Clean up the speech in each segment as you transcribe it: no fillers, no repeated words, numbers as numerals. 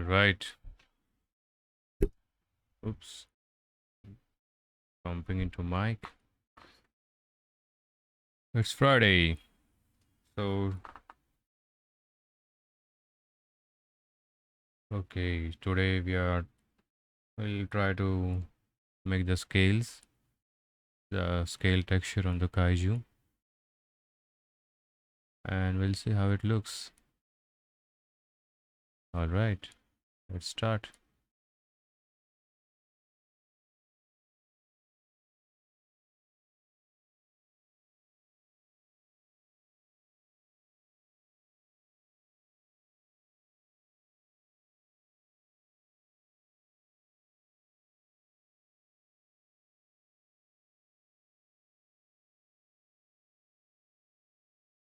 All right. Oops. Bumping into mic. It's Friday. So, okay, today we'll try to make the scale texture on the Kaiju, and we'll see how it looks. All right, let's start.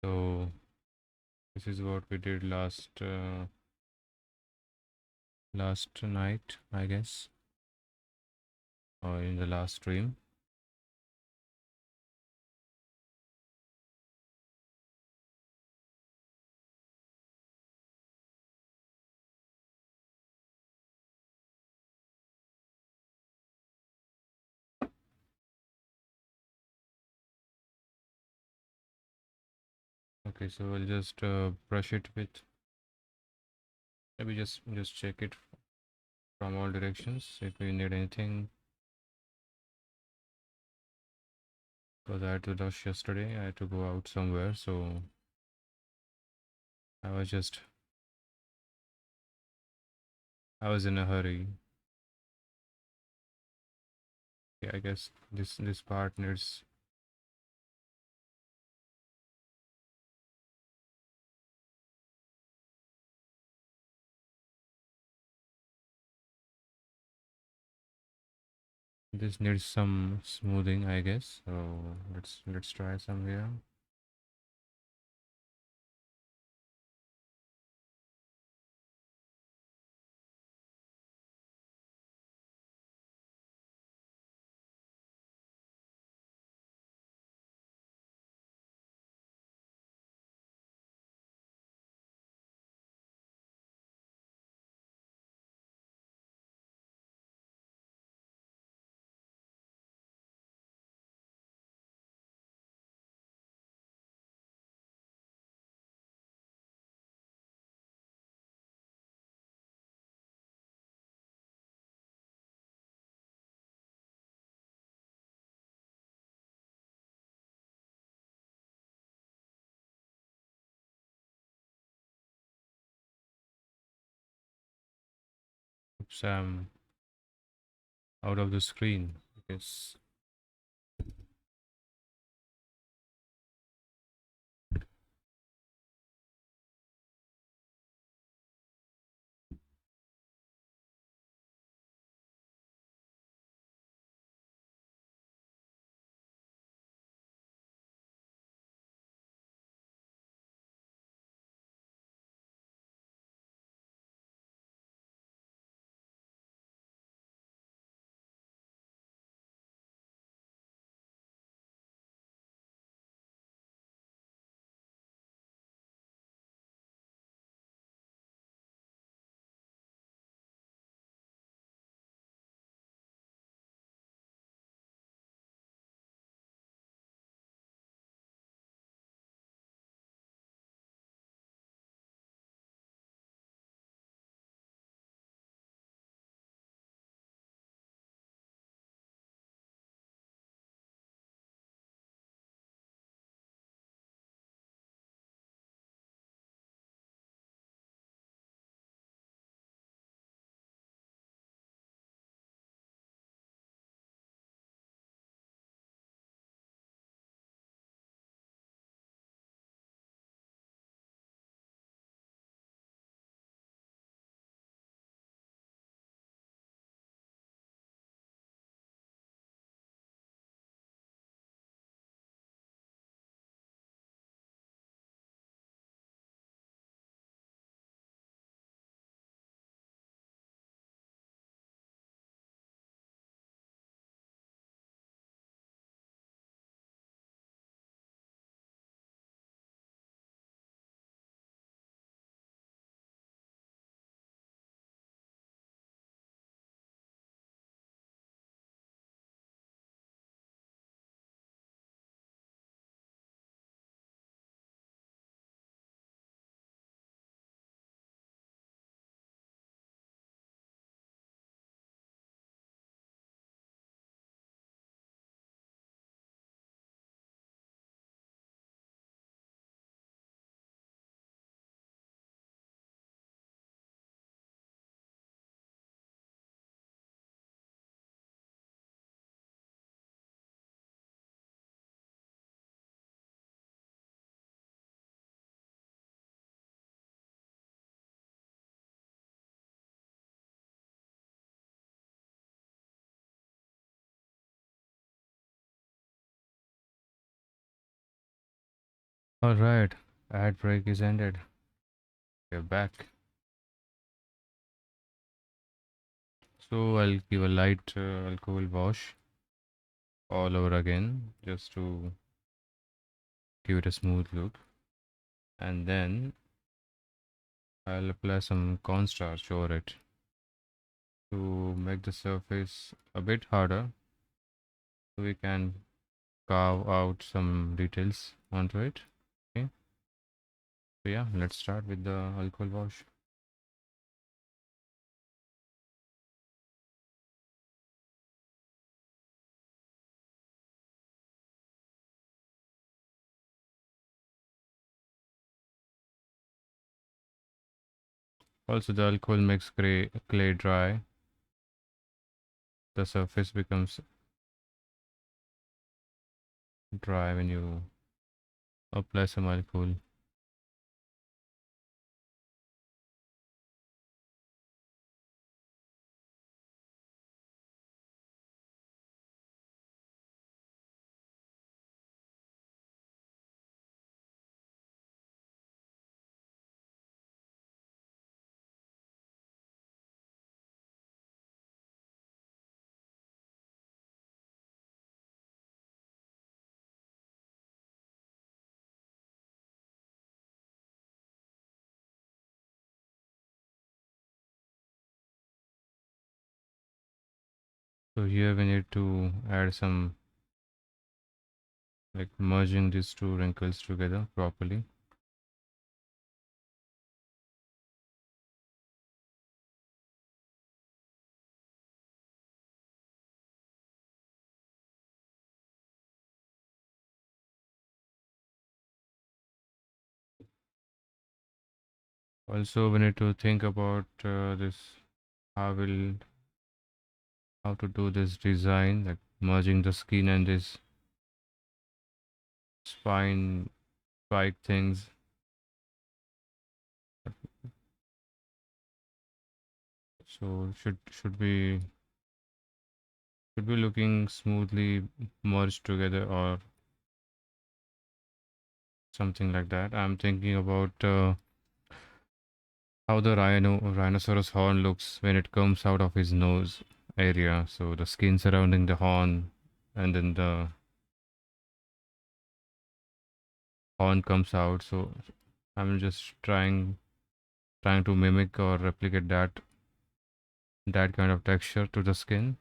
So, this is what we did last night, I guess, or in the last stream. Okay, so we'll just brush it with, maybe just check it from all directions if we need anything, because I had to rush yesterday. I had to go out somewhere, so I was just I was in a hurry. Yeah, I guess this part needs. This needs some smoothing, I guess. So let's try some here. Oops, I'm out of the screen. Yes. All right, ad break is ended. We're back. So I'll give a light alcohol wash all over again just to give it a smooth look, and then I'll apply some cornstarch over it to make the surface a bit harder so we can carve out some details onto it. Okay, so yeah, let's start with the alcohol wash. Also, the alcohol makes clay dry. The surface becomes dry when you apply some alcohol. So here we need to add some, like, merging these two wrinkles together properly. Also, we need to think about this, how will how to do this design, like merging the skin and this spine spike things. So should be looking smoothly merged together or something like that. I'm thinking about how the rhinoceros horn looks when it comes out of his nose area. So the skin surrounding the horn, and then the horn comes out. So I'm just trying to mimic or replicate that kind of texture to the skin.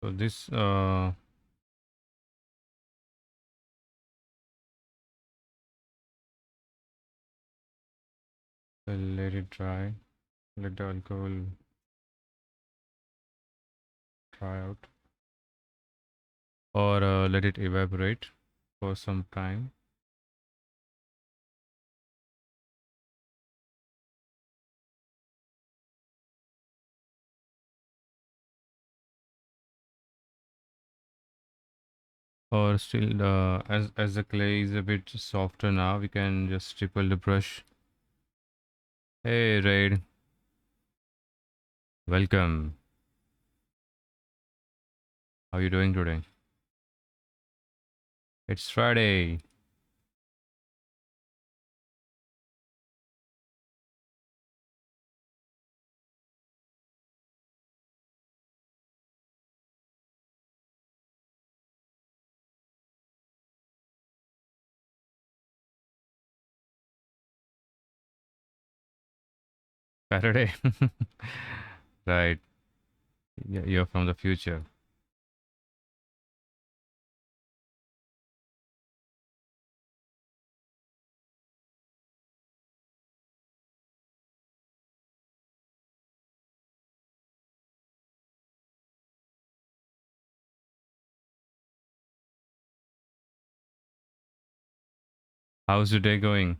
So this will let it dry. Let the alcohol dry out, or let it evaporate for some time. Or still, as the clay is a bit softer now, we can just stipple the brush. Hey, Raid, welcome. How are you doing today? It's Friday. Saturday. Right. You're from the future. How's your day going?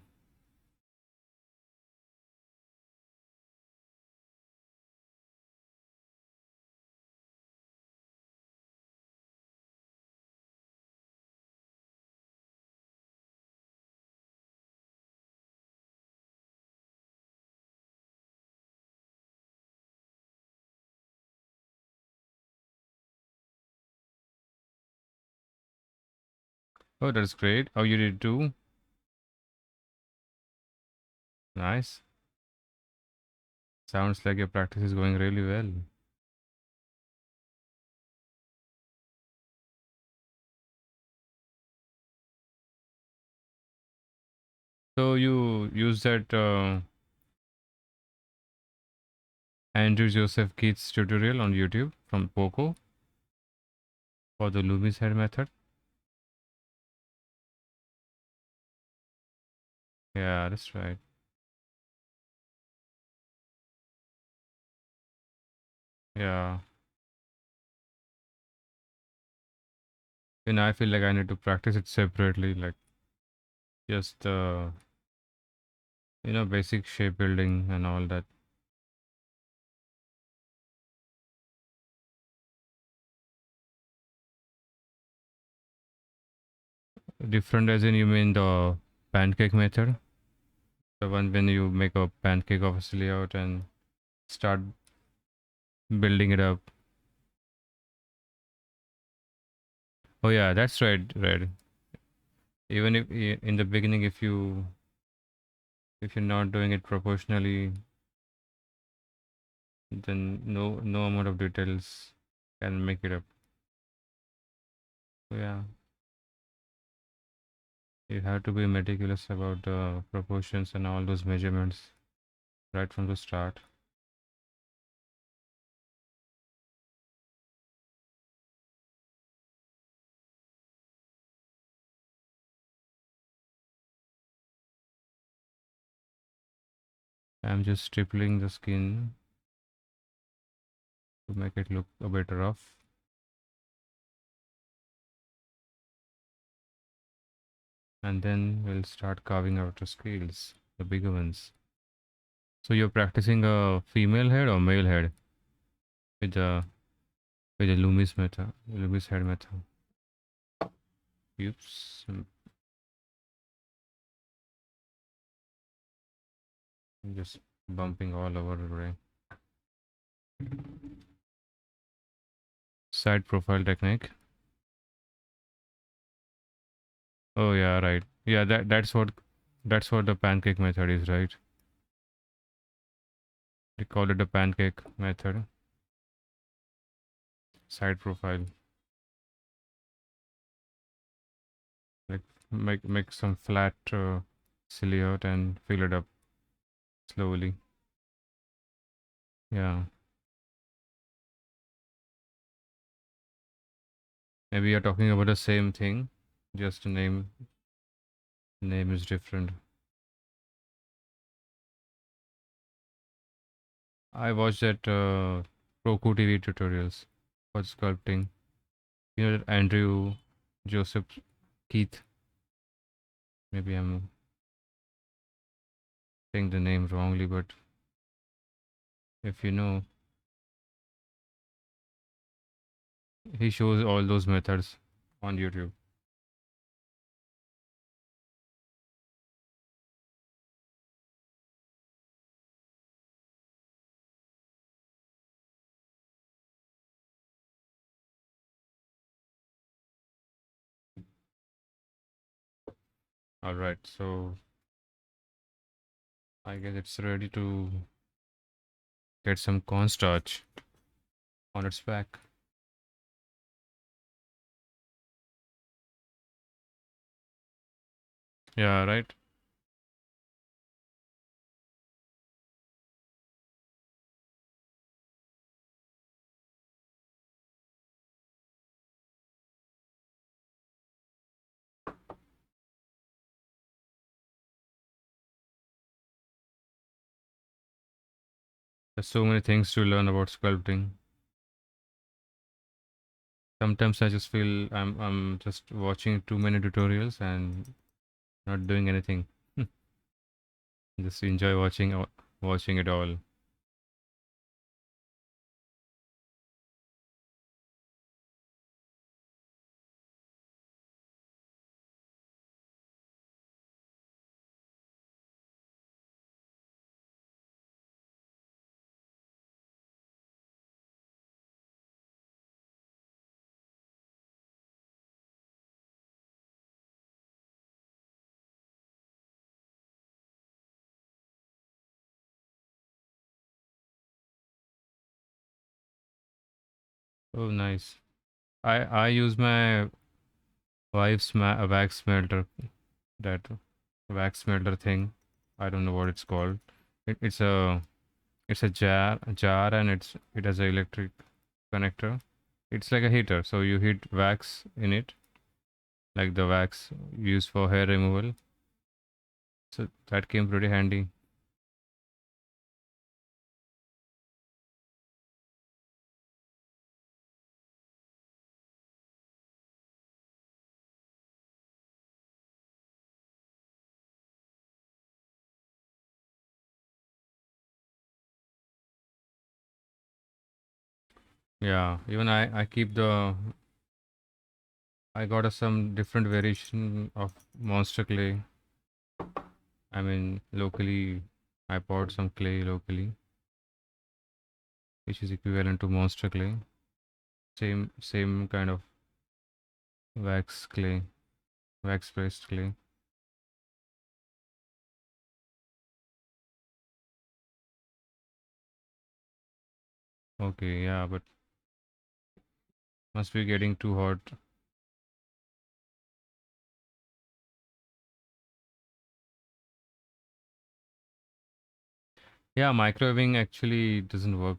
Oh, that's great. Oh, you did too? Nice. Sounds like your practice is going really well. So you use that Andrew Joseph Keats tutorial on YouTube from Poco for the Loomis head method? Yeah, that's right. Yeah. And I feel like I need to practice it separately, like just basic shape building and all that. Different as in you mean the pancake method? The one when you make a pancake of a layout and start building it up. Oh yeah, that's right, right. Even if in the beginning, if you're not doing it proportionally, then no amount of details can make it up. So yeah, you have to be meticulous about the proportions and all those measurements right from the start. I'm just stippling the skin to make it look a bit rough. And then we'll start carving out the scales, the bigger ones. So you're practicing a female head or male head with the Loomis method, Loomis head method. Oops, I'm just bumping all over the way. Side profile technique. Oh yeah, right. Yeah, that's what the pancake method is, right? They call it the pancake method. Side profile. Like make some flat silhouette and fill it up slowly. Yeah. Maybe you're talking about the same thing, just the name is different. I watched that Roku TV tutorials for sculpting. You know that Andrew Joseph Keith. Maybe I'm saying the name wrongly, but if you know, he shows all those methods on YouTube. All right, so I guess it's ready to get some cornstarch on its back. Yeah, right. There's so many things to learn about sculpting. Sometimes I just feel I'm just watching too many tutorials and not doing anything. Just enjoy watching it all. Oh, nice. I use my wife's wax melter, that wax melter thing. I don't know what it's called. It's a jar, and it has an electric connector. It's like a heater, so you heat wax in it, like the wax used for hair removal. So that came pretty handy. Yeah, even I keep the I got some different variation of monster clay. I mean, locally, I bought some clay locally, which is equivalent to monster clay. Same kind of wax clay, wax based clay. Okay, yeah, but must be getting too hot. Yeah, microwaving actually doesn't work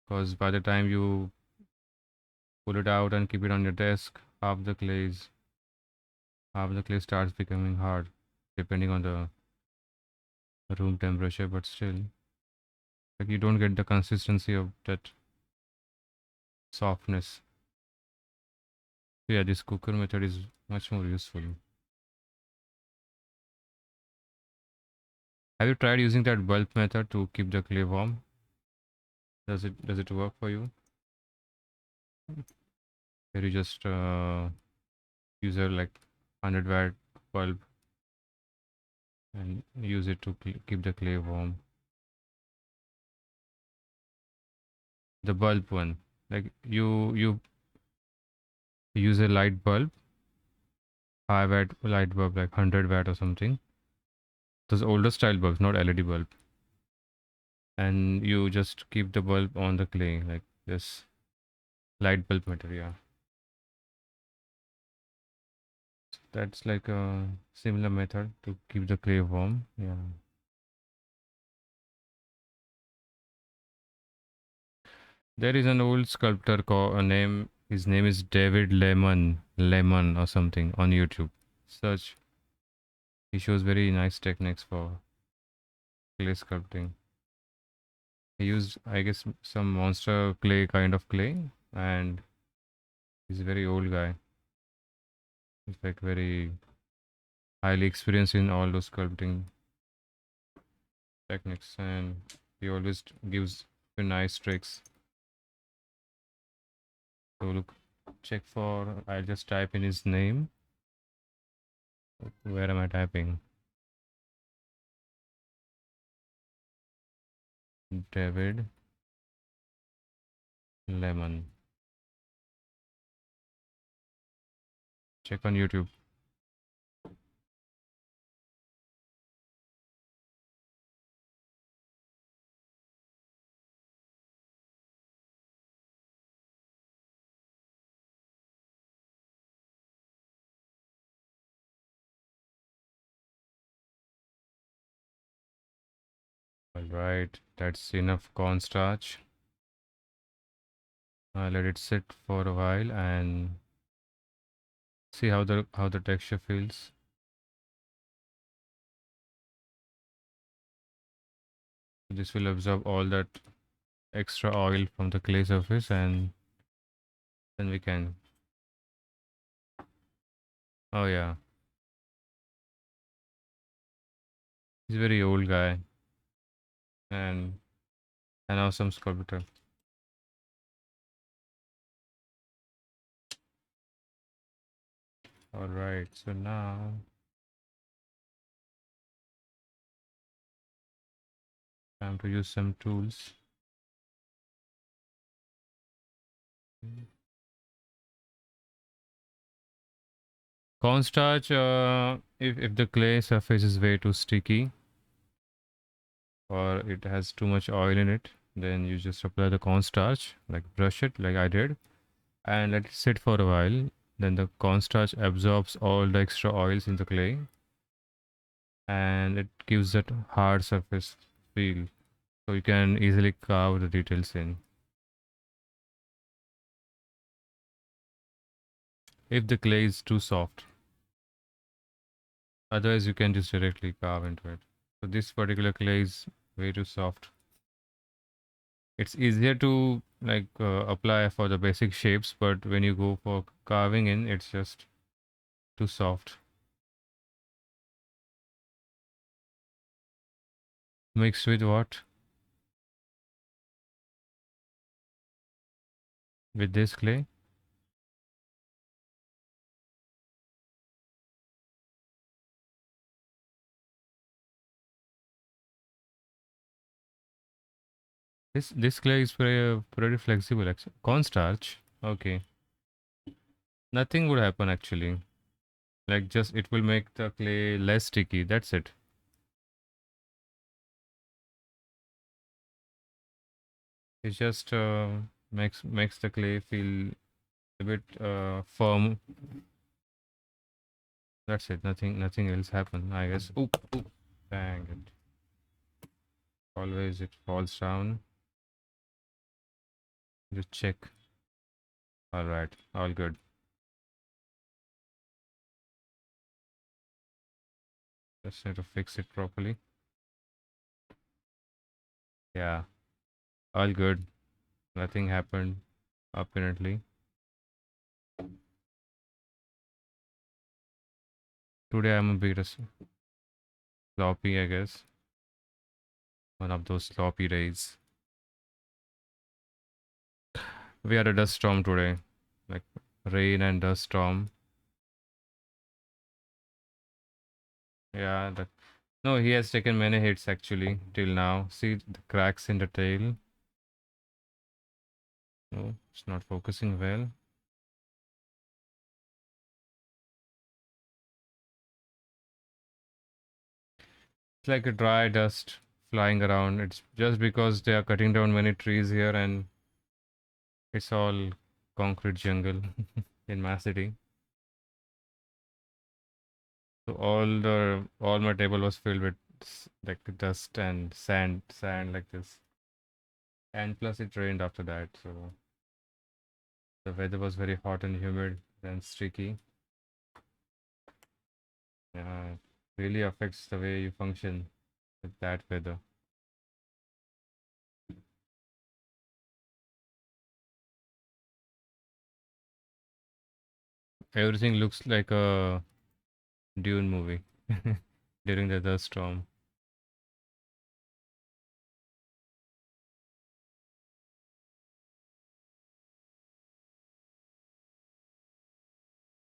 because by the time you pull it out and keep it on your desk, half the clay starts becoming hard, depending on the room temperature. But still, like you don't get the consistency of that softness. So yeah, this cooker method is much more useful. Have you tried using that bulb method to keep the clay warm? Does it work for you? Where you just use a like 100-watt bulb and use it to keep the clay warm. The bulb one, like you use a light bulb, 5-watt light bulb, like 100-watt or something. Those older style bulbs, not LED bulb, and you just keep the bulb on the clay, like this light bulb method. Yeah, that's like a similar method to keep the clay warm. Yeah. There is an old sculptor called a name. His name is David Lemon or something on YouTube. Search. He shows very nice techniques for clay sculpting. He used, I guess, some monster clay kind of clay, and he's a very old guy. He's like very highly experienced in all those sculpting techniques, and he always gives nice tricks. So look, check for. I'll just type in his name. Where am I typing? David Lemon. Check on YouTube. All right, that's enough cornstarch. Let it sit for a while and see how the texture feels. This will absorb all that extra oil from the clay surface, and then we can. Oh yeah, he's a very old guy and an awesome sculptor. All right, so now time to use some tools. Cornstarch, if the clay surface is way too sticky or it has too much oil in it, then you just apply the cornstarch, like brush it like I did, and let it sit for a while. Then the cornstarch absorbs all the extra oils in the clay and it gives that hard surface feel. So you can easily carve the details in. If the clay is too soft, otherwise you can just directly carve into it. So this particular clay is way too soft. It's easier to like apply for the basic shapes, but when you go for carving in, it's just too soft. Mixed with what? With this clay? This clay is pretty flexible. Actually. Cornstarch. Okay. Nothing would happen actually. Like just it will make the clay less sticky. That's it. It just makes the clay feel a bit firm. That's it. Nothing else happen. I guess. Oop, oop. Dang it. Always it falls down. Just check. All right. All good. Just need to fix it properly. Yeah. All good. Nothing happened. Apparently. Today I'm a bit sloppy, I guess. One of those sloppy days. We had a dust storm today. Like rain and dust storm. Yeah, no, he has taken many hits actually till now. See the cracks in the tail. No, it's not focusing well. It's like a dry dust flying around. It's just because they are cutting down many trees here and it's all concrete jungle in my city. So all my table was filled with like dust and sand like this. And plus it rained after that, so the weather was very hot and humid and sticky. Yeah, it really affects the way you function with that weather. Everything looks like a Dune movie during the dust storm.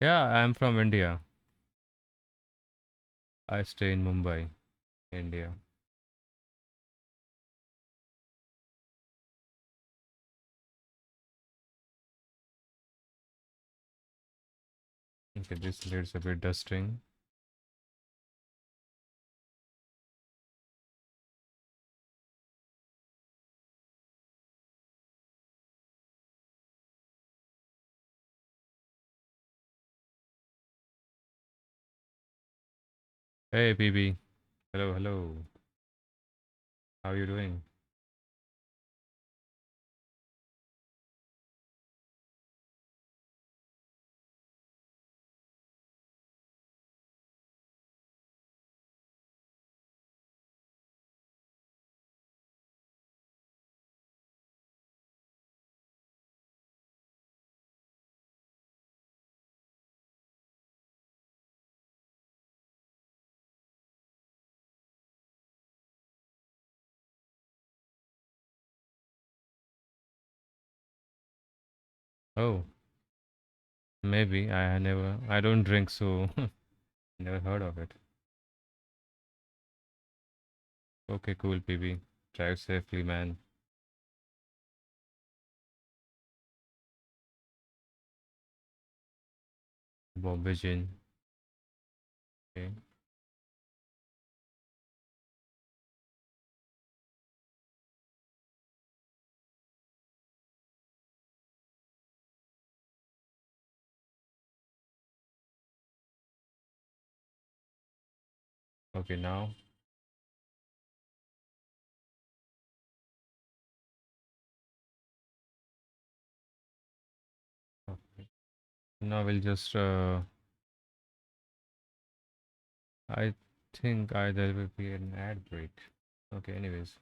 Yeah, I'm from India. I stay in Mumbai, India. Okay, this needs a bit dusting. Hey, PB. Hello, hello. How are you doing? Oh, maybe. I don't drink, so never heard of it. Okay, cool, PB. Drive safely, man. Bombay Jin. Okay, okay, now. Okay. Now we'll just, I think there will be an ad break. Okay, anyways.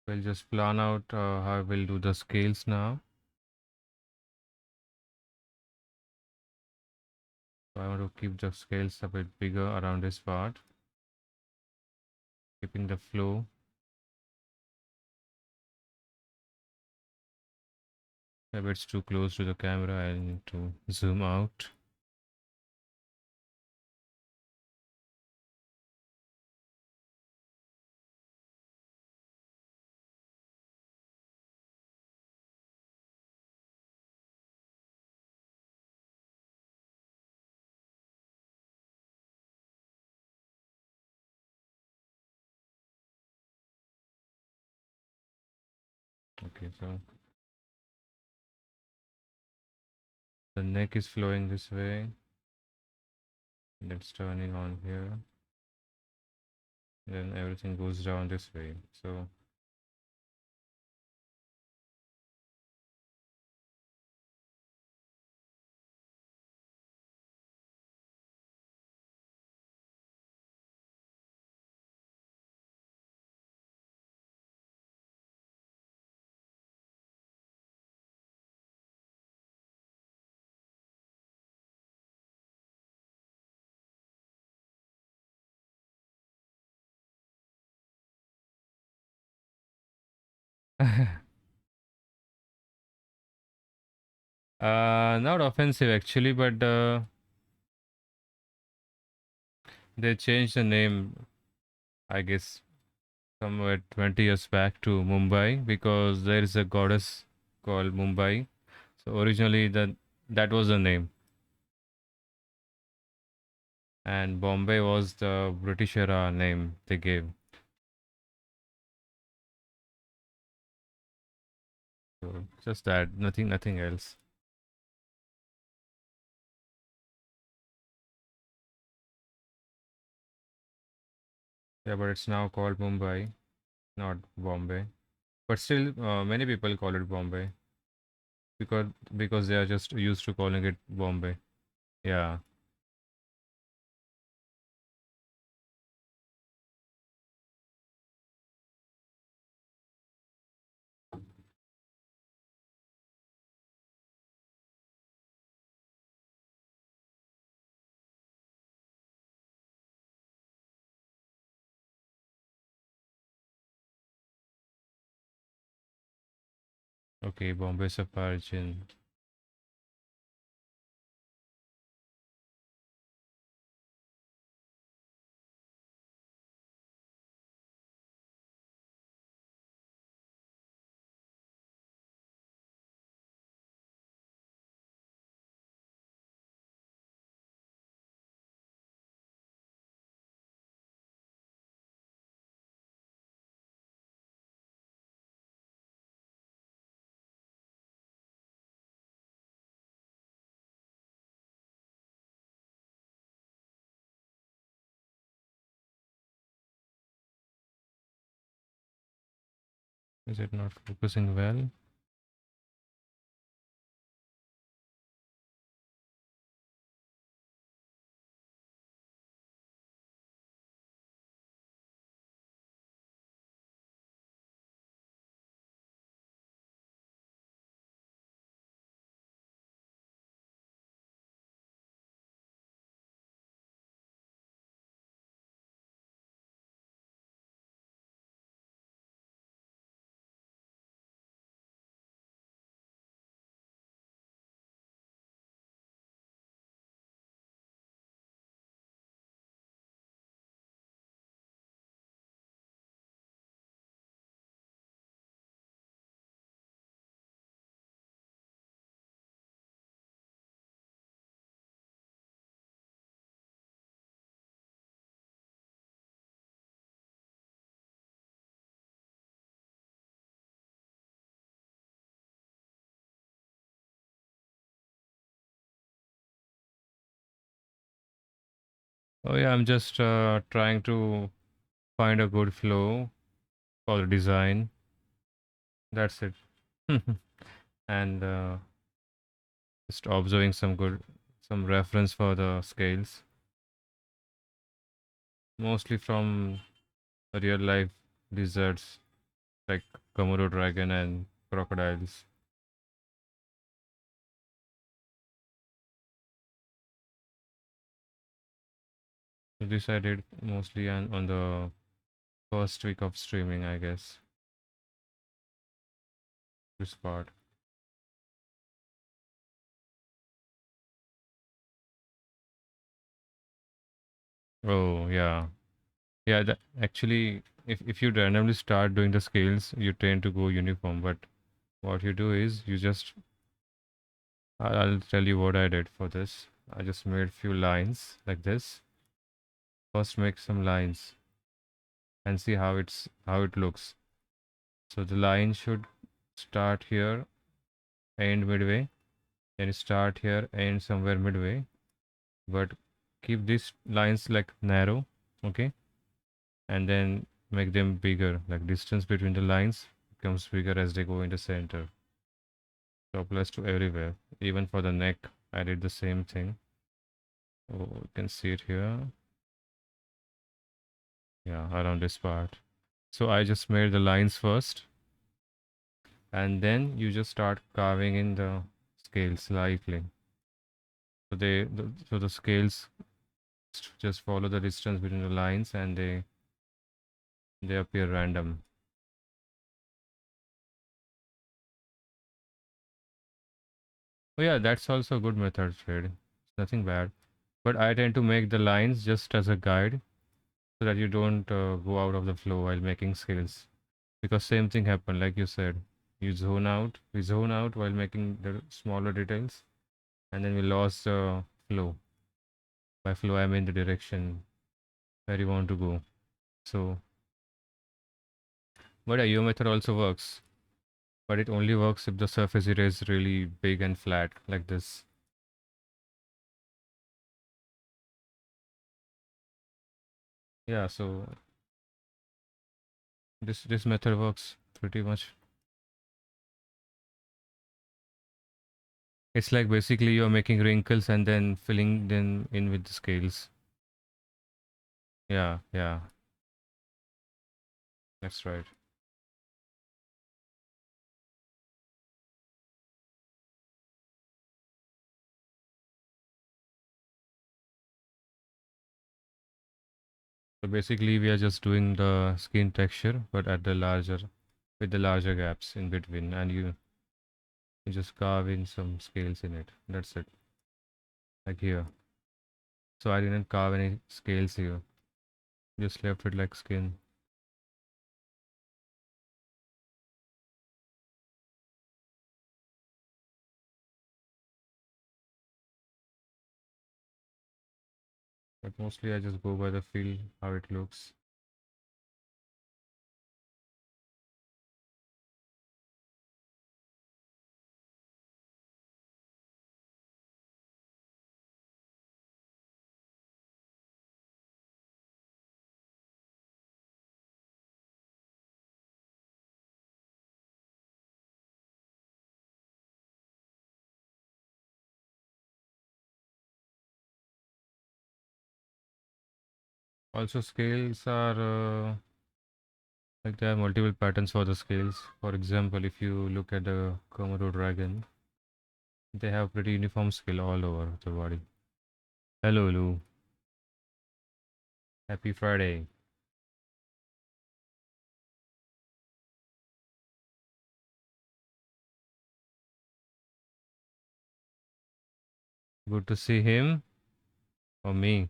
We'll just plan out how we'll do the scales now. So I want to keep the scales a bit bigger around this part, keeping the flow. If it's too close to the camera, I need to zoom out. Okay, so the neck is flowing this way. It's turning on here. Then everything goes down this way. So not offensive actually, but they changed the name, I guess, somewhere 20 years back to Mumbai because there is a goddess called Mumbai. So originally that was the name, and Bombay was the British era name they gave. So just that, nothing else. Yeah, but it's now called Mumbai, not Bombay. But still, many people call it Bombay because they are just used to calling it Bombay. Yeah. Okay, Bombay Sapphire Gin. Is it not focusing well? Oh yeah, I'm just trying to find a good flow for the design. That's it. And just observing some reference for the scales, mostly from real life lizards like Komodo dragon and crocodiles. So this I did mostly on the first week of streaming, I guess. This part. Oh yeah, yeah. That, actually, if you randomly start doing the scales, you tend to go uniform. But what you do is you just I'll tell you what I did for this. I just made few lines like this. First, make some lines and see how it looks. So the line should start here, end midway, then start here, end somewhere midway. But keep these lines like narrow, okay, and then make them bigger. Like distance between the lines becomes bigger as they go in the center. So applies to everywhere. Even for the neck, I did the same thing. Oh, you can see it here. Yeah, around this part. So I just made the lines first, and then you just start carving in the scales slightly. So so the scales just follow the distance between the lines, and they appear random. Oh yeah, that's also a good method, Fred. It's nothing bad. But I tend to make the lines just as a guide so that you don't go out of the flow while making scales. Because same thing happened, like you said. We zone out while making the smaller details, and then we lost the flow. By flow, I mean the direction where you want to go. So, but your method also works. But it only works if the surface area is really big and flat, like this. Yeah, so this method works pretty much. It's like basically you're making wrinkles and then filling them in with the scales. Yeah, yeah, that's right. So basically we are just doing the skin texture, but at the larger, with the larger gaps in between. And You just carve in some scales in it. That's it. Like here. So I didn't carve any scales here. Just left it like skin. But mostly I just go by the feel, how it looks. Also scales are like there are multiple patterns for the scales. For example, if you look at the Komodo dragon, they have pretty uniform scale all over the body. Hello Lou, happy Friday. Good to see him or me.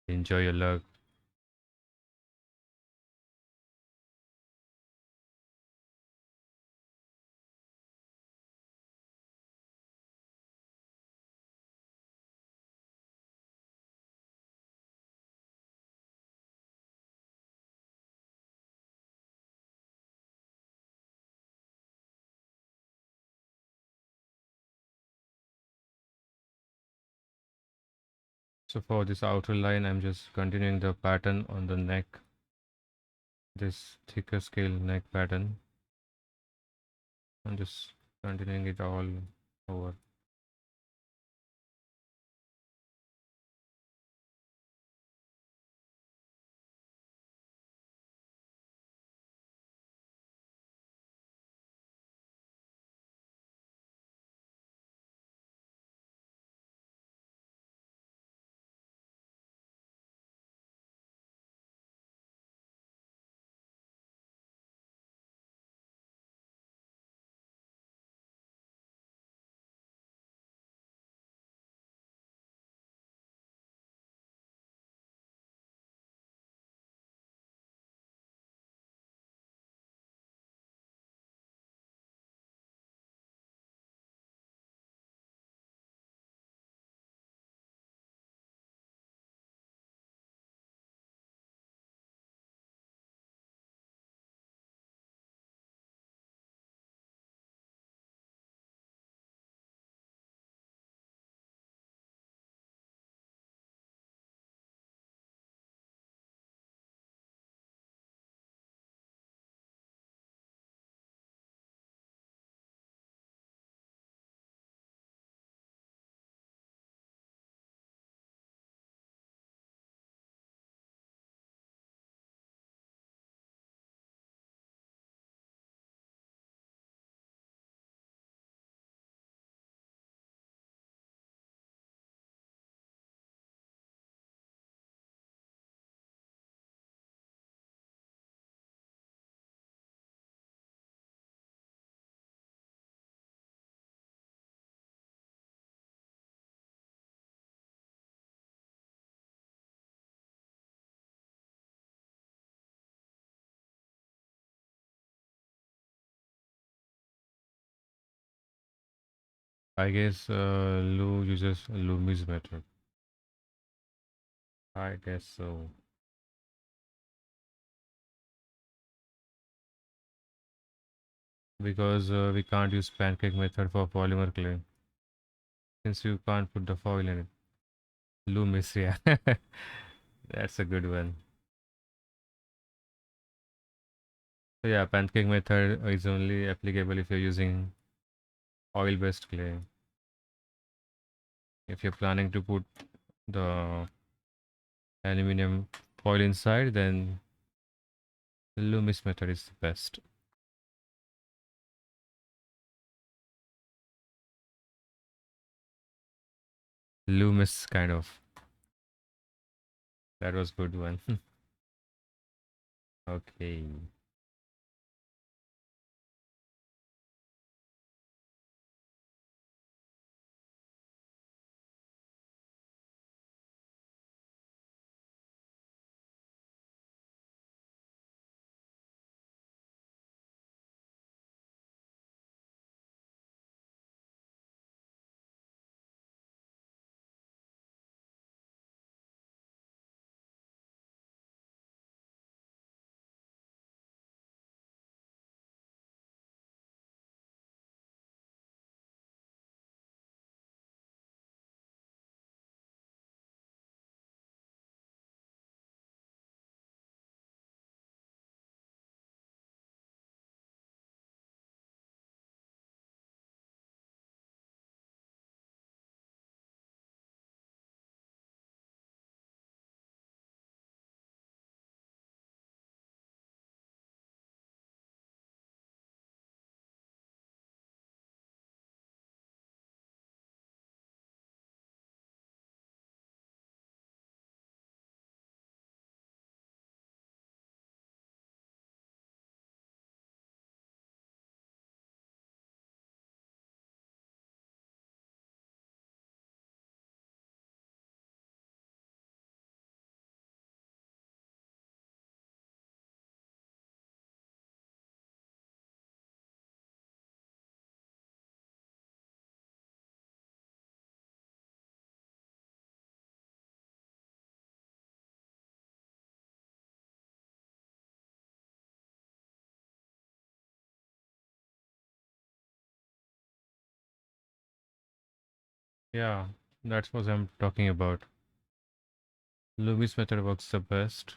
Enjoy your luck. So for this outer line, I'm just continuing the pattern on the neck, this thicker scale neck pattern. I'm just continuing it all over. I guess Lou uses Lumi's method. I guess so. Because we can't use pancake method for polymer clay since you can't put the foil in it. Loomis, yeah. That's a good one. So yeah, pancake method is only applicable if you're using oil-based clay. If you're planning to put the aluminum foil inside, then the Loomis method is the best. Loomis kind of. That was good one. Okay. Yeah, that's what I'm talking about. Loomis method works the best.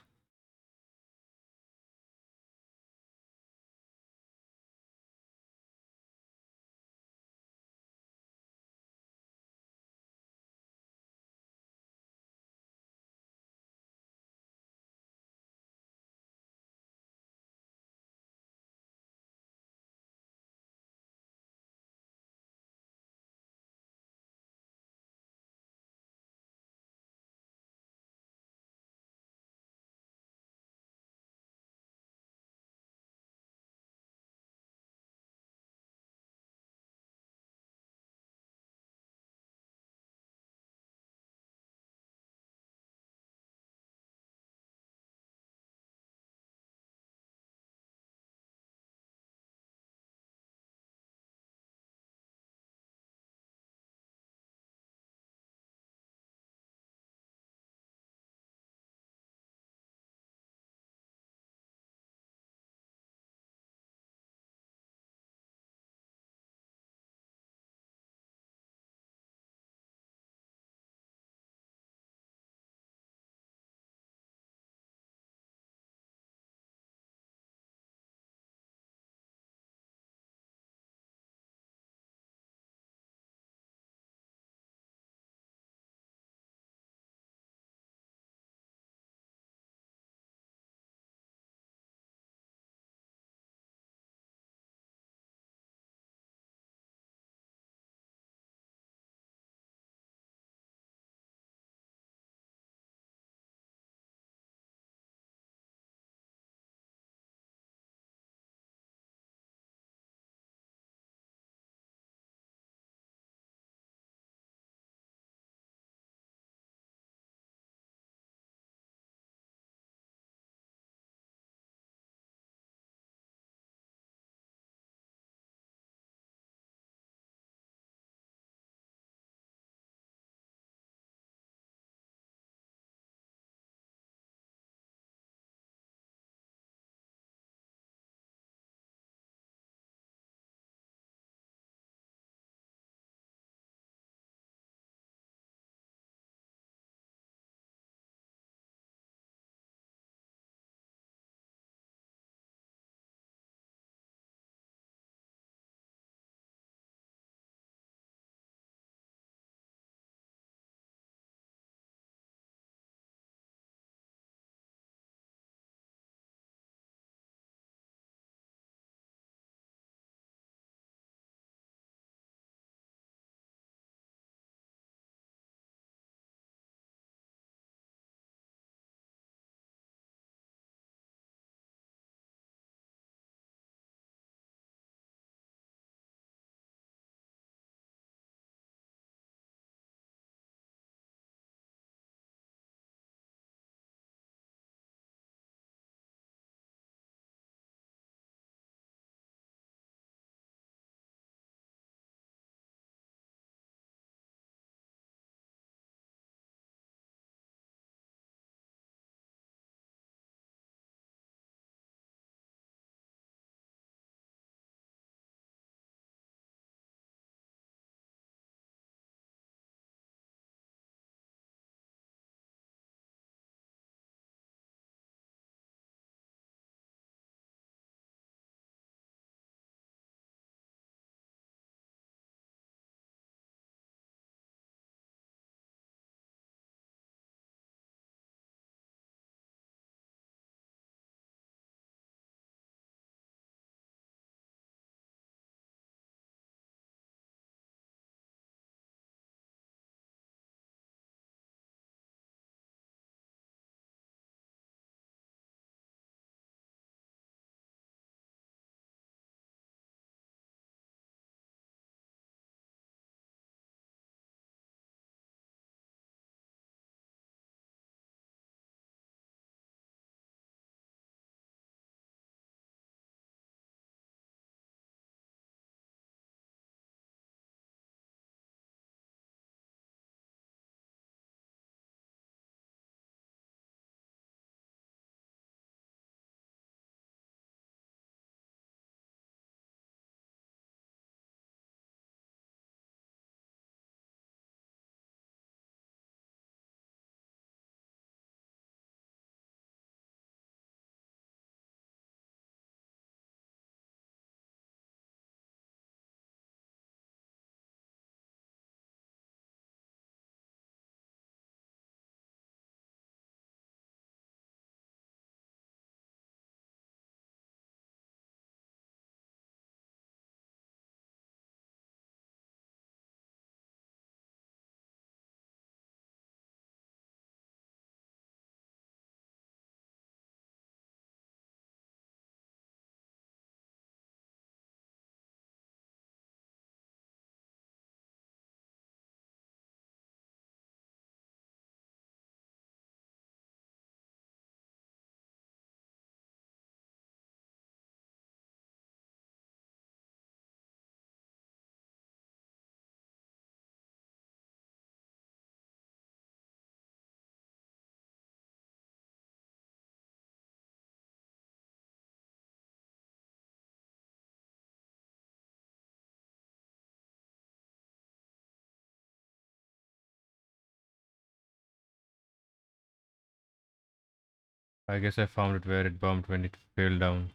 I guess I found it where it bumped when it fell down.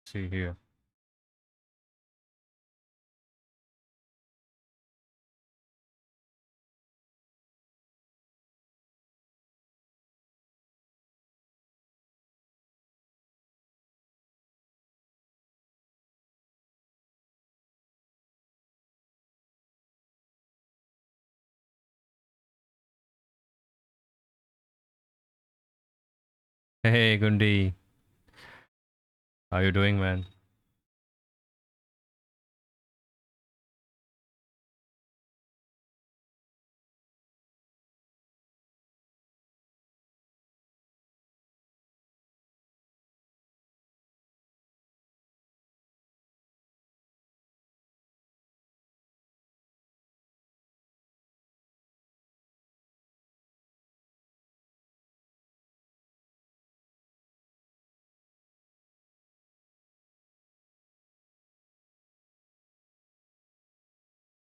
See here. Hey Gundi, how you doing, man?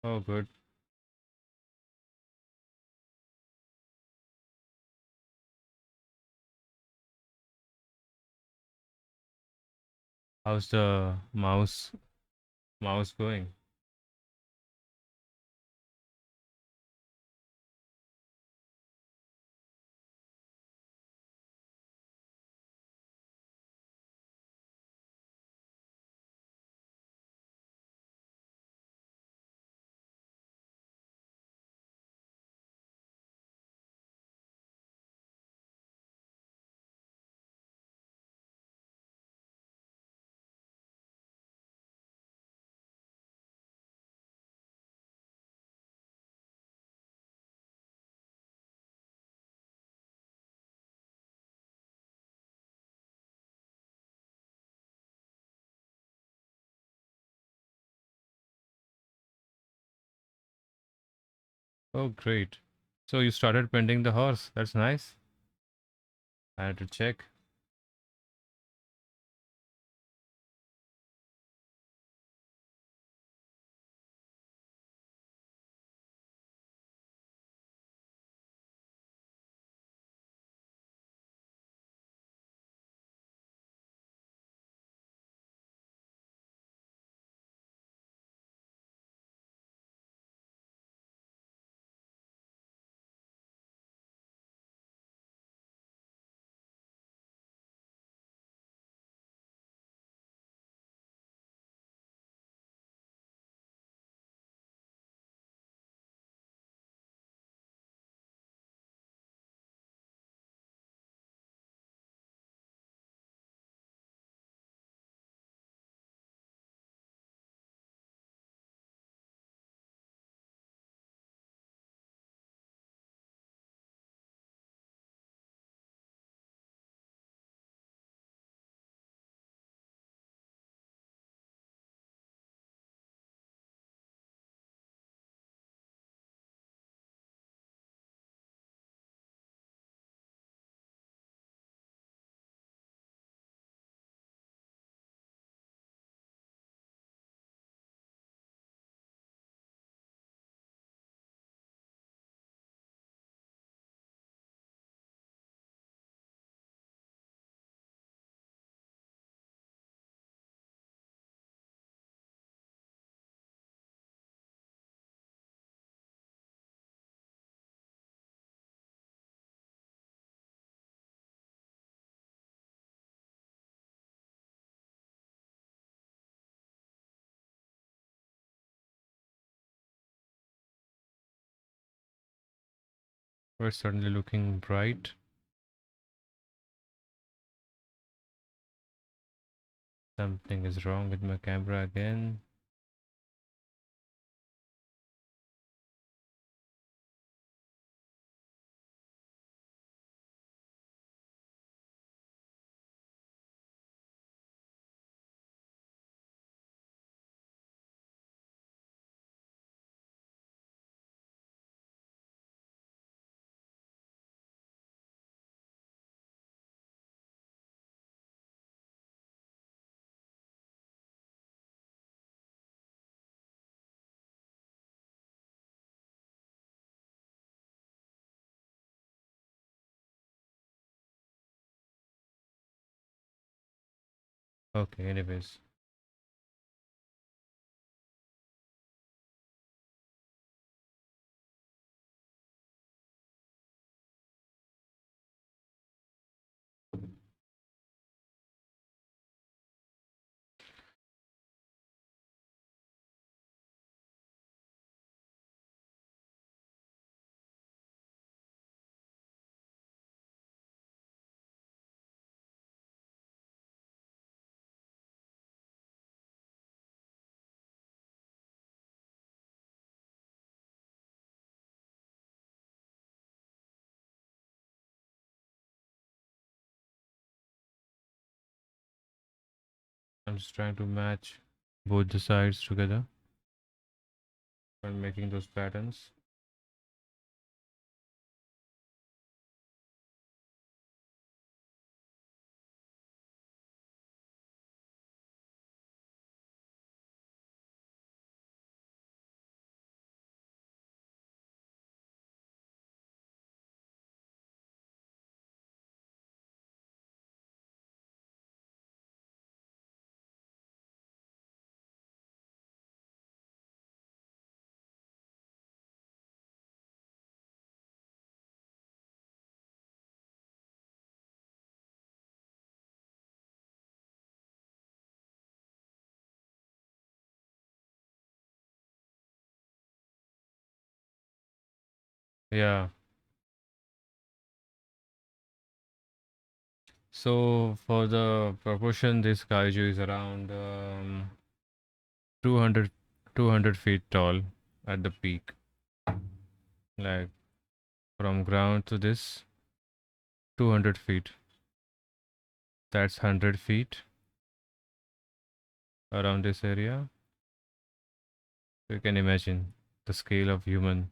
Oh, good. How's the mouse going? Oh, great. So you started painting the horse. That's nice. I had to check. We're certainly looking bright. Something is wrong with my camera again. Okay, anyways. I'm just trying to match both the sides together and making those patterns. Yeah. So for the proportion, this kaiju is around 200, 200 feet tall at the peak. Like from ground to this, 200 feet. That's 100 feet around this area. You can imagine the scale of human.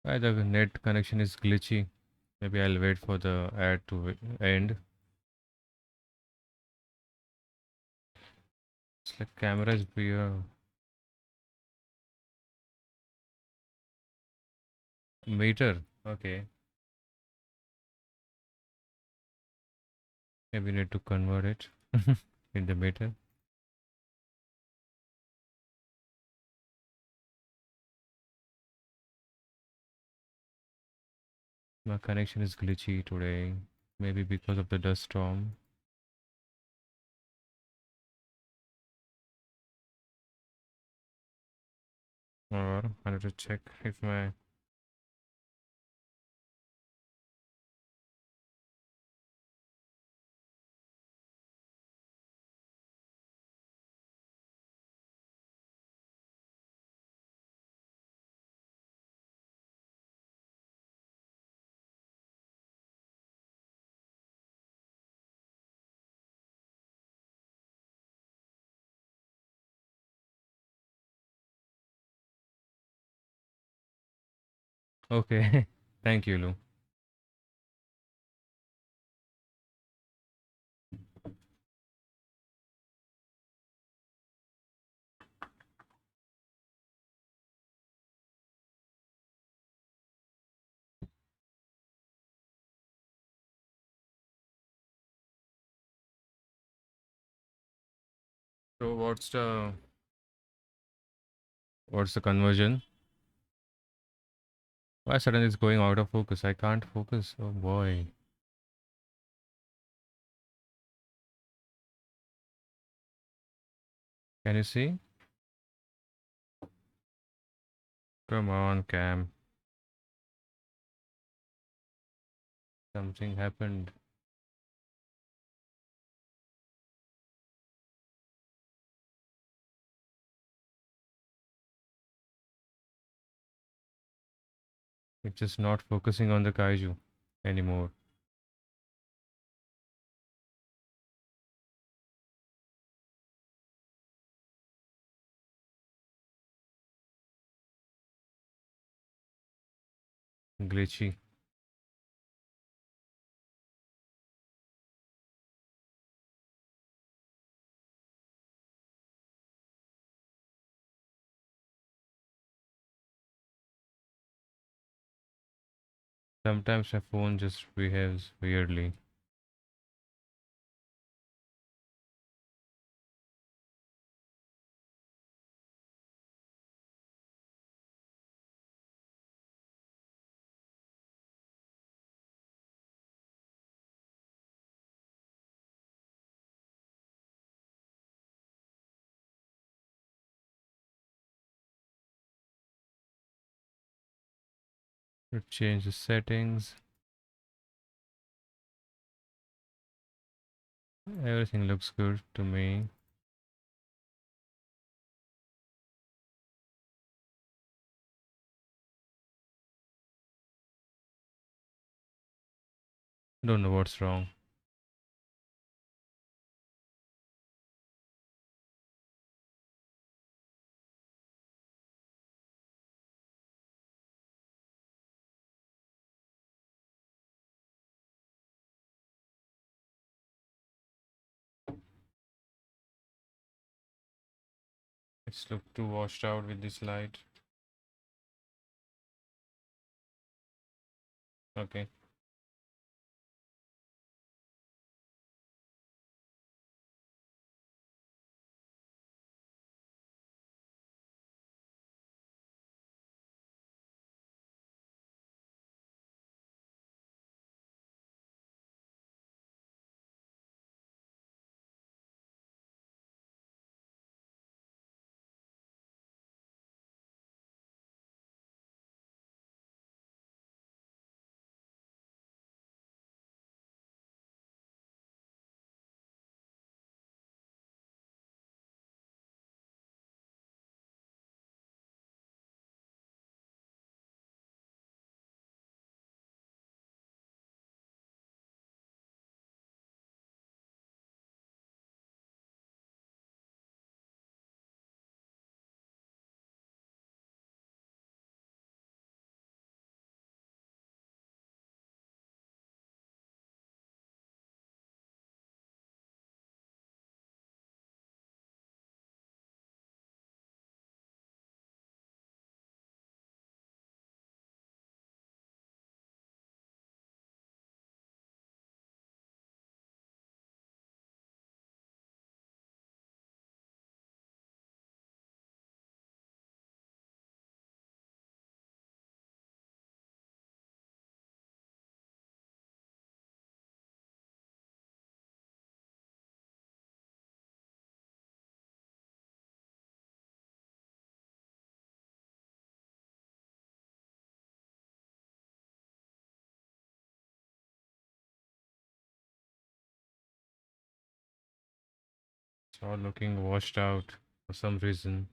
The net connection is glitchy. Maybe I'll wait for the ad to end. It's like camera is weird. Meter. Okay. Maybe need to convert it in the meter. My connection is glitchy today. Maybe because of the dust storm. Or I need to check if my okay. Thank you, Lou. So what's the conversion? Why suddenly it's going out of focus? I can't focus. Oh boy. Can you see? Come on, Cam. Something happened. It's just not focusing on the kaiju anymore. Glitchy. Sometimes my phone just behaves weirdly. To change the settings, everything looks good to me. Don't know what's wrong. It's look too washed out with this light. Okay. It's all looking washed out for some reason.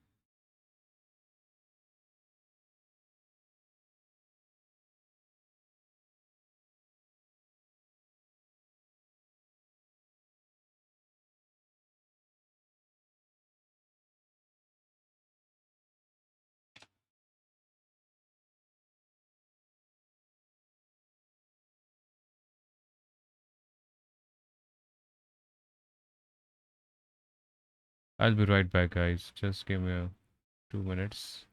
I'll be right back, guys. Just give me 2 minutes.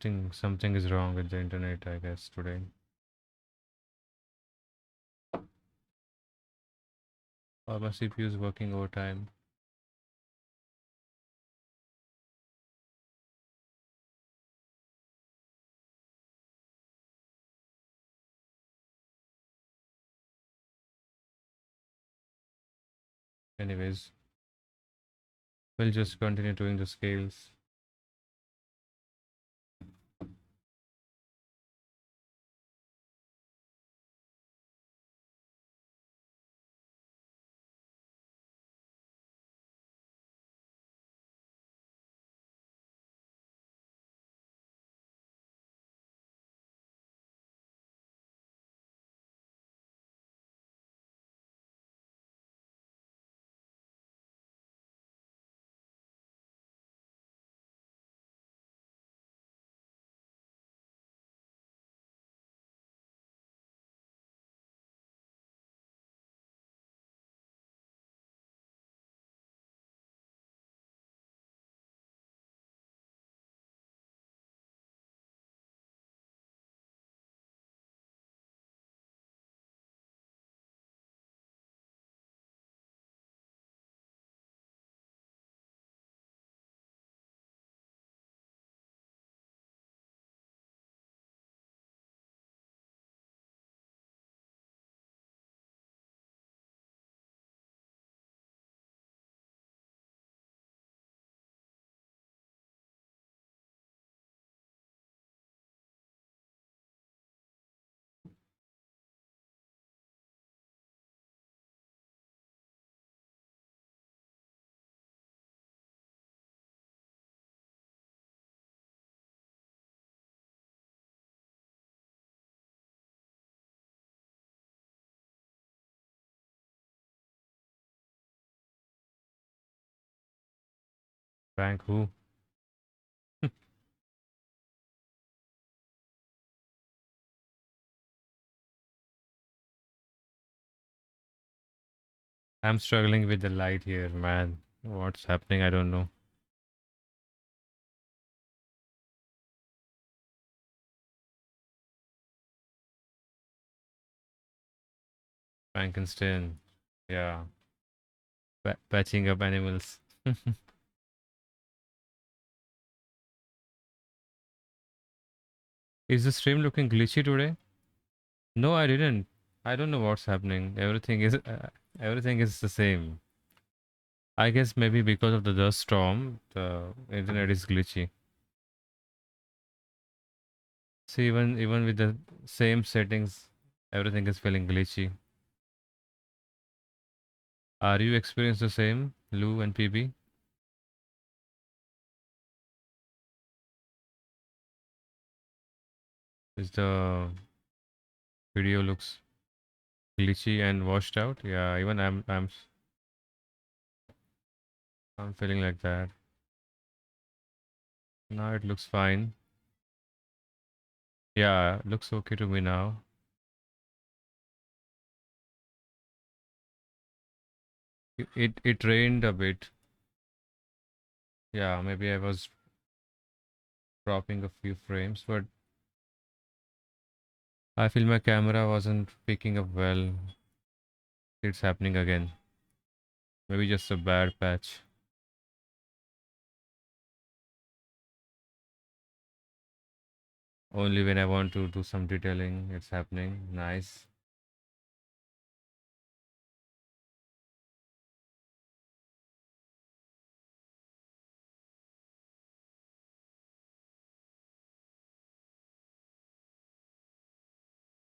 Something is wrong with the internet, I guess, today. Or my CPU is working overtime. Anyways, we'll just continue doing the scales. Frank, who? I'm struggling with the light here, man. What's happening? I don't know. Frankenstein. Yeah. Patching up animals. Is the stream looking glitchy today? No, I didn't. I don't know what's happening. Everything is the same. I guess maybe because of the dust storm, the internet is glitchy. See, even with the same settings, everything is feeling glitchy. Are you experiencing the same, Lou and PB? Is the video looks glitchy and washed out? Yeah, even I'm feeling like that. Now it looks fine. Yeah, looks okay to me now. It rained a bit. Yeah, maybe I was dropping a few frames, but I feel my camera wasn't picking up well. It's happening again. Maybe just a bad patch. Only when I want to do some detailing, it's happening. Nice.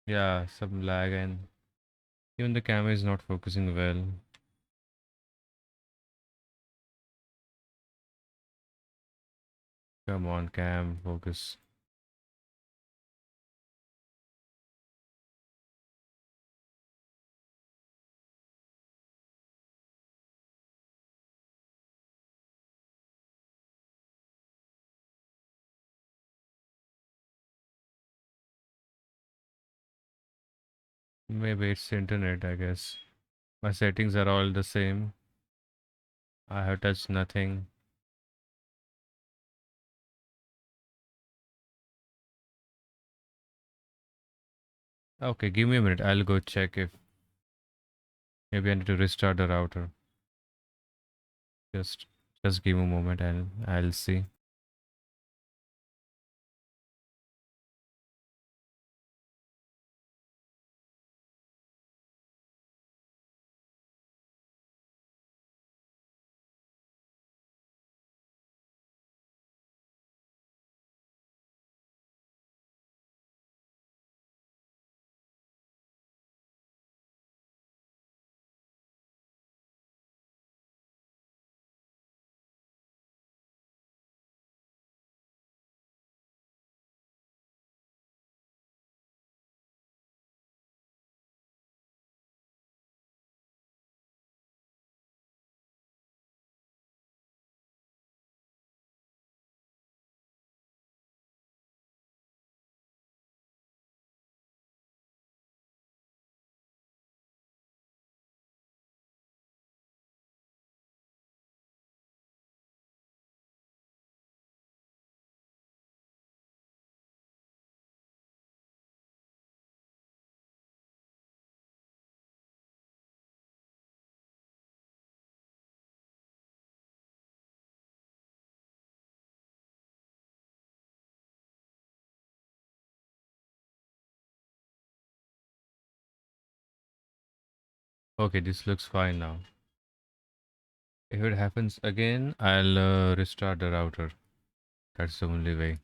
Yeah, some lag and even the camera is not focusing well. Come on, cam, focus. Maybe it's internet, I guess. My settings are all the same. I have touched nothing. Okay, give me a minute. I'll go check if maybe I need to restart the router. Just just give me a moment and I'll see. Okay, this looks fine now. If it happens again, I'll restart the router. That's the only way.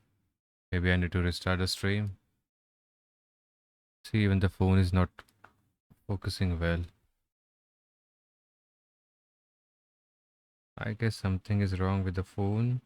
Maybe I need to restart the stream. See, even the phone is not focusing well. I guess something is wrong with the phone.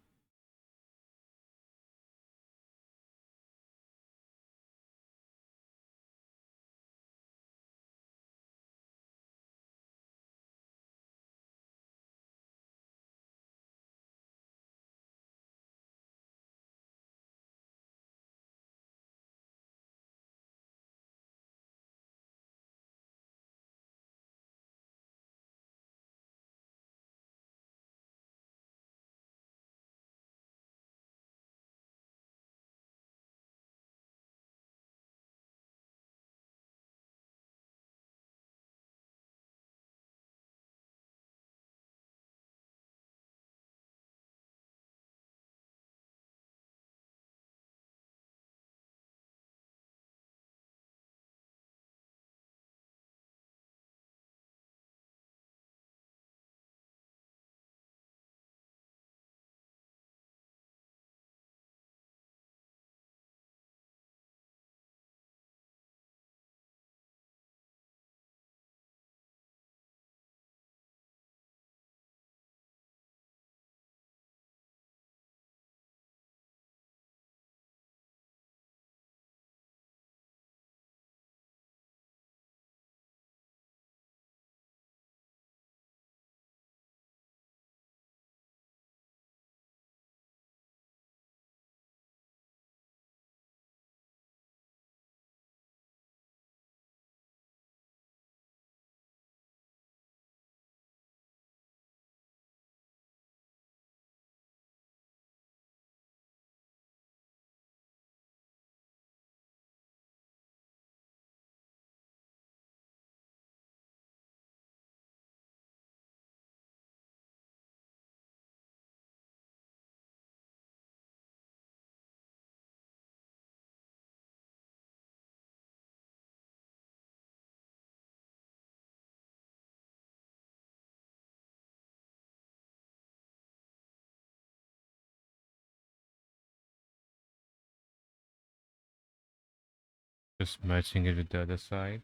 Just matching it with the other side.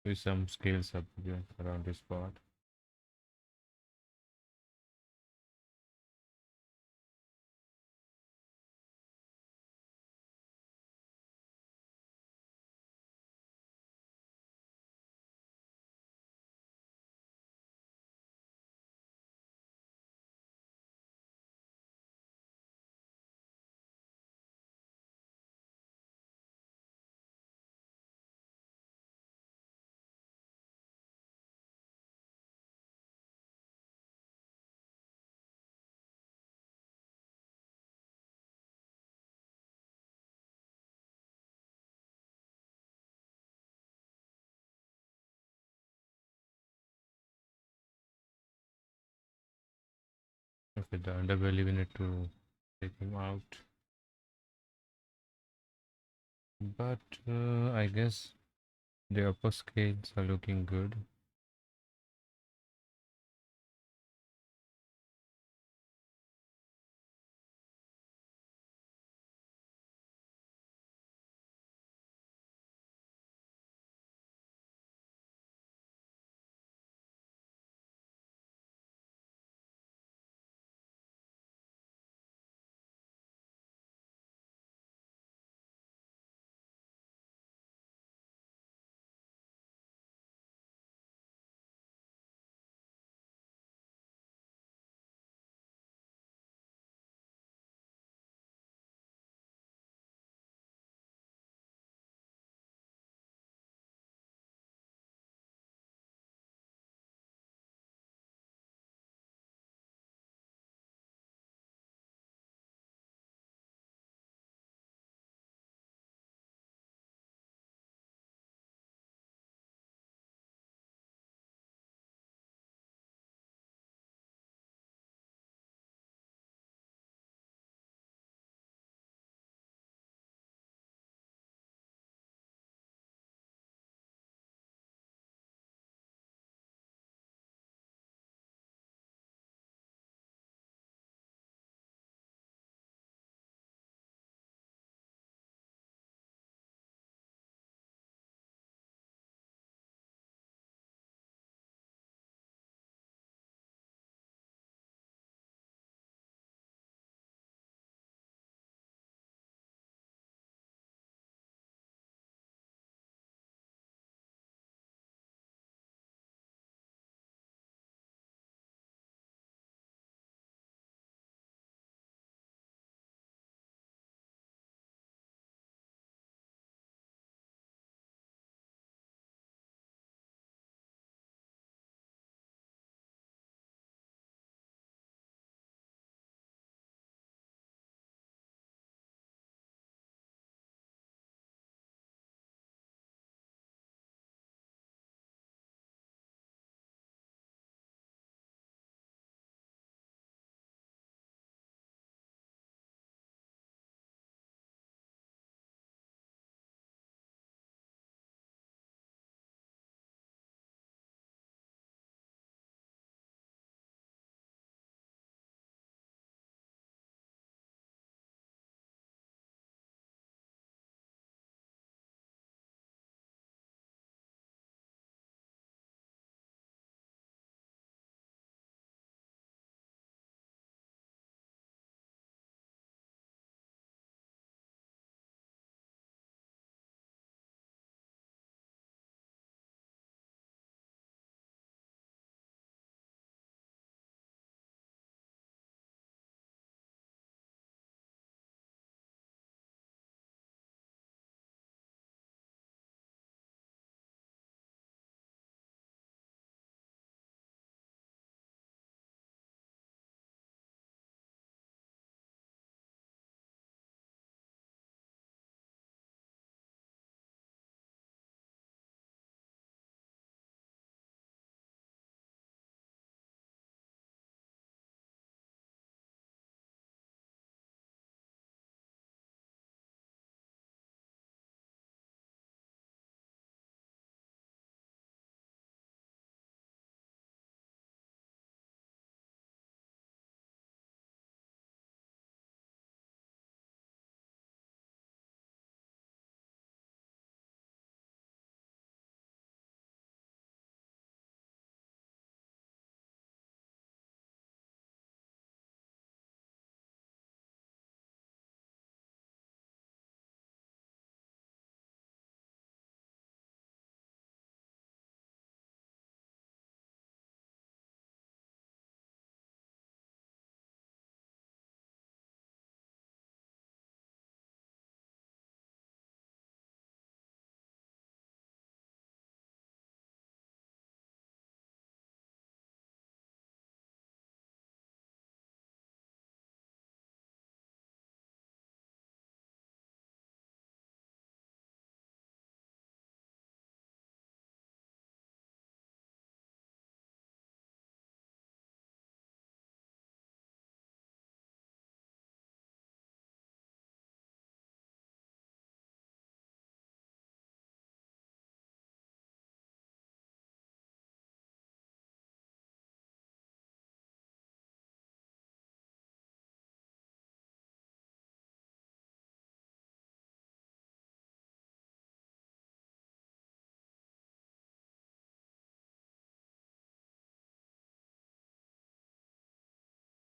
With some scales up here around this part. Okay, the underbelly we need to take him out. But I guess the upper scales are looking good.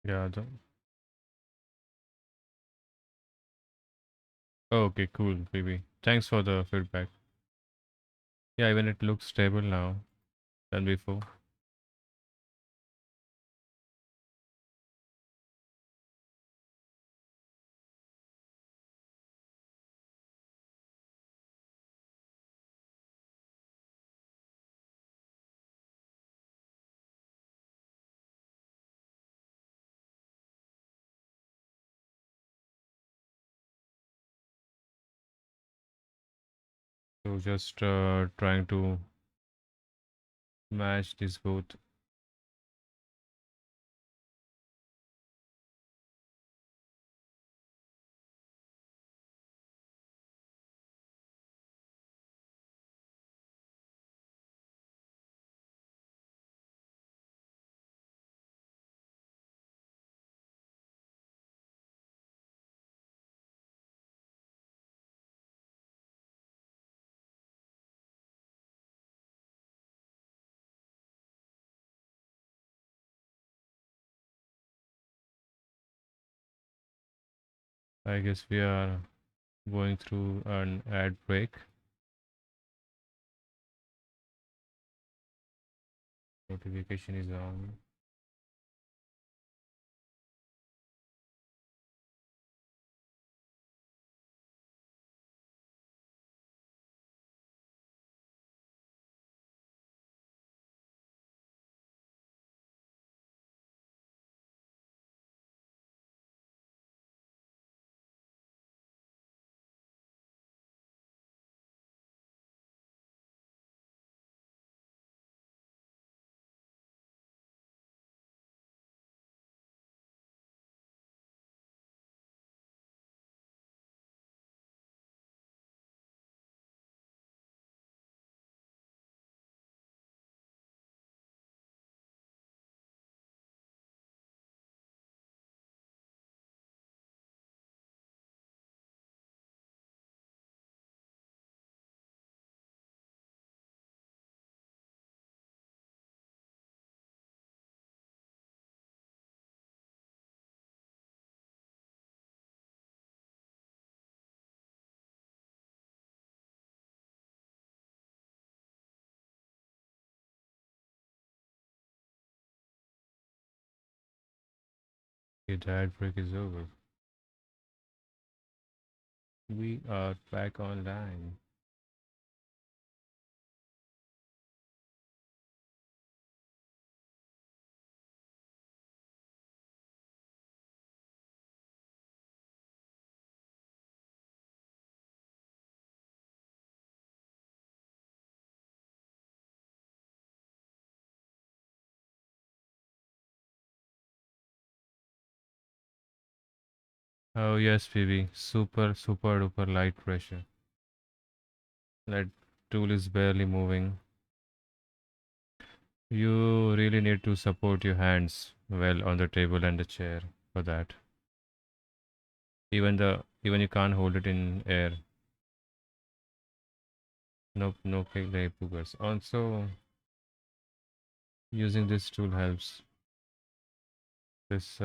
Yeah. Oh, okay, cool, baby. Thanks for the feedback. Yeah, even it looks stable now than before. So just trying to match this both. I guess we are going through an ad break. Notification is on. Okay, the ad break is over. We are back online. Oh yes, PB. Super, super duper light pressure. That tool is barely moving. You really need to support your hands well on the table and the chair for that. Even you can't hold it in air. Nope, no clay poogers. Also, using this tool helps. This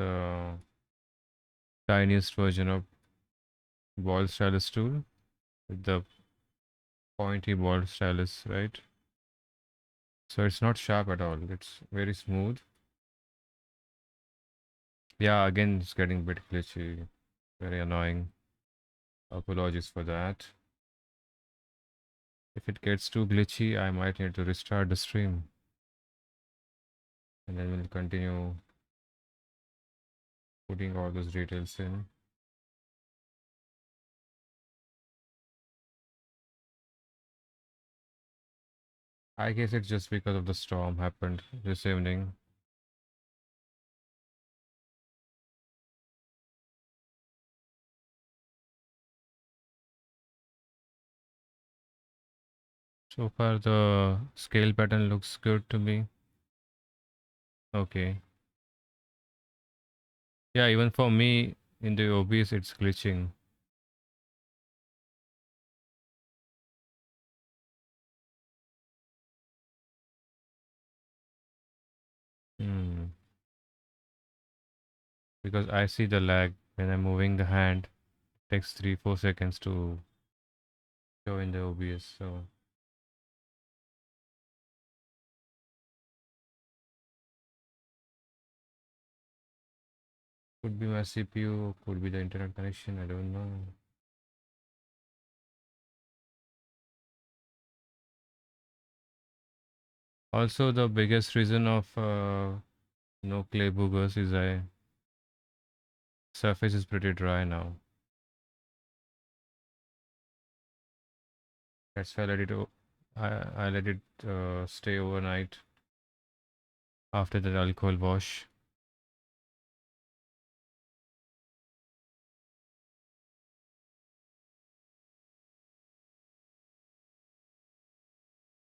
tiniest version of ball stylus tool with the pointy ball stylus, right? So it's not sharp at all. It's very smooth. Yeah, again, it's getting a bit glitchy. Very annoying. Apologies for that. If it gets too glitchy, I might need to restart the stream and then we'll continue putting all those details in. I guess it's just because of the storm happened this evening. So far, the scale pattern looks good to me. Okay. Yeah, even for me in the OBS, it's glitching. Hmm. because I see the lag when I'm moving the hand. It takes 3-4 seconds to show in the OBS. So could be my CPU, could be the internet connection. I don't know. Also, the biggest reason of no clay boogers is I surface is pretty dry now. That's why I let it. I let it stay overnight after the alcohol wash.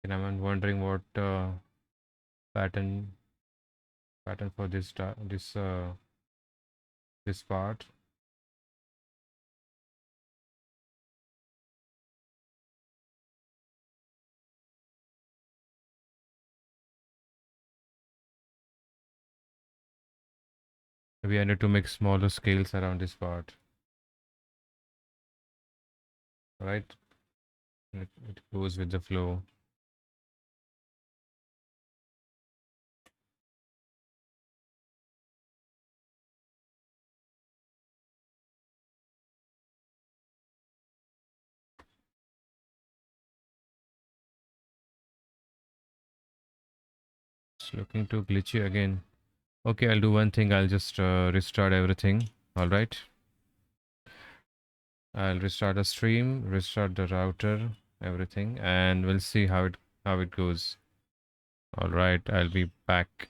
And I'm wondering what pattern pattern for this part. Maybe I need to make smaller scales around this part, right? It goes with the flow. It's looking too glitchy again. Okay, I'll do one thing. I'll just restart everything. All right. I'll restart the stream, restart the router, everything, and we'll see how it goes. All right, I'll be back.